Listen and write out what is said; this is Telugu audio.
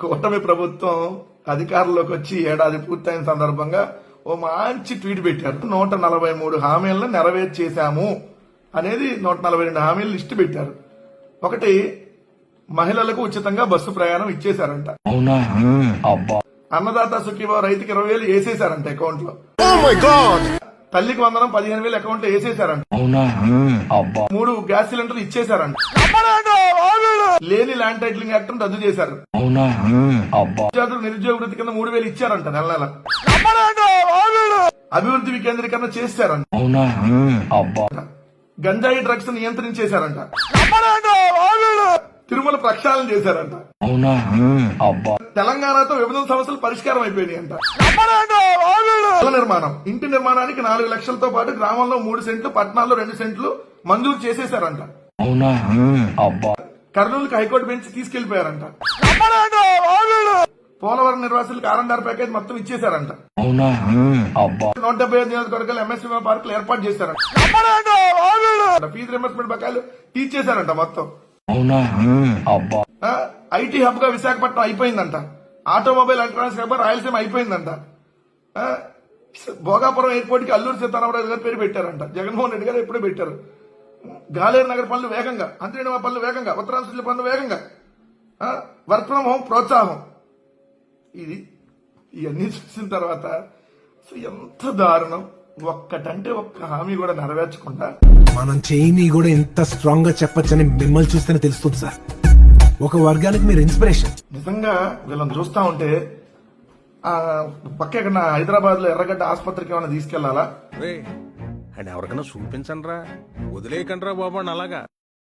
కూటమి ప్రభుత్వం అధికారంలోకి వచ్చి ఏడాది పూర్తయిన సందర్భంగా ఓ మంచి ట్వీట్ పెట్టారు. 143 హామీలను నెరవేర్చేశాము అనేది 142 హామీలు లిస్టు పెట్టారు. ఒకటి, మహిళలకు ఉచితంగా బస్సు ప్రయాణం ఇచ్చేశారంట. అన్నదాత సుఖీభావ రైతుకి 20,000 వేసేశారంట అకౌంట్ లో. తల్లికి వందనం 15,000 అకౌంట్ లో వేసేశారంట. 3 గ్యాస్ సిలిండర్లు ఇచ్చేశారంట. లేని ల్యాండ్ టైటిలింగ్ యాక్ట్ రద్దు చేశారు. విద్యార్థులు నిరుద్యోగ వృత్తి కింద 3,000 ఇచ్చారంట నెల నెల. అభివృద్ధి వికేంద్రీకరణ చేశారంట. గంజాయి డ్రగ్స్ నియంత్రించేశారంట. తిరుమల ప్రక్షాళన చేశారంట. తెలంగాణతో విభజన సమస్యలు పరిష్కారం అయిపోయినాయంట. నిర్మాణం, ఇంటి నిర్మాణానికి 4 లక్షలతో పాటు గ్రామంలో 3 సెంట్లు, పట్టణాల్లో 2 సెంట్లు మంజూరు చేసేశారంట. కర్నూలుకి హైకోర్టు బెంచ్ తీసుకెళ్లిపోయారంట. పోలవరం నిర్వాసులకు R&R ప్యాకేజ్ మొత్తం ఇచ్చేశారంట. 175 నియోజకవర్గాలు ఎంఎస్ఎంఈ పార్కులు ఏర్పాటు చేశారంట. ఫీజు రింబర్స్మెంట్ బకాయిలు తీర్చేశారంట మొత్తం. ఐటీ హబ్ గా విశాఖపట్నం అయిపోయిందంట. ఆటోమొబైల్ ఎలక్ట్రానిక్స్ హబ్ రాయలసీమ అయిపోయిందంట. భోగాపురం ఎయిర్పోర్ట్ కి అల్లూరి సీతారామరాజు గారి పేరు పెట్టారంట. జగన్మోహన్ రెడ్డి గారు ఎప్పుడూ పెట్టారు. గాలేరు నగర్ పనులు వేగంగా, అంతరినివా పనులు వేగంగా, ఉత్తరాంధ్ర పనులు వేగంగా, వర్క్ ఫ్రం హోం ప్రోత్సాహం. ఇవన్నీ చూసిన తర్వాత ఎంత దారుణం. ఒక్కటంటే ఒక్క హామీ కూడా నెరవేర్చకుండా మనం చేయని కూడా ఎంత స్ట్రాంగ్ గా చెప్పొచ్చని మిమ్మల్ని చూస్తేనే తెలుస్తుంది సార్. ఒక వర్గానికి మీరు ఇన్స్పిరేషన్. నిజంగా వీళ్ళని చూస్తా ఉంటే పక్క ఎక్కడ హైదరాబాద్ లో ఎర్రగడ్డ ఆసుపత్రికి ఏమైనా తీసుకెళ్లాలా? అండ్ ఎవరికైనా చూపించండి రా, వదిలేయకండి రా బాబు అలాగా.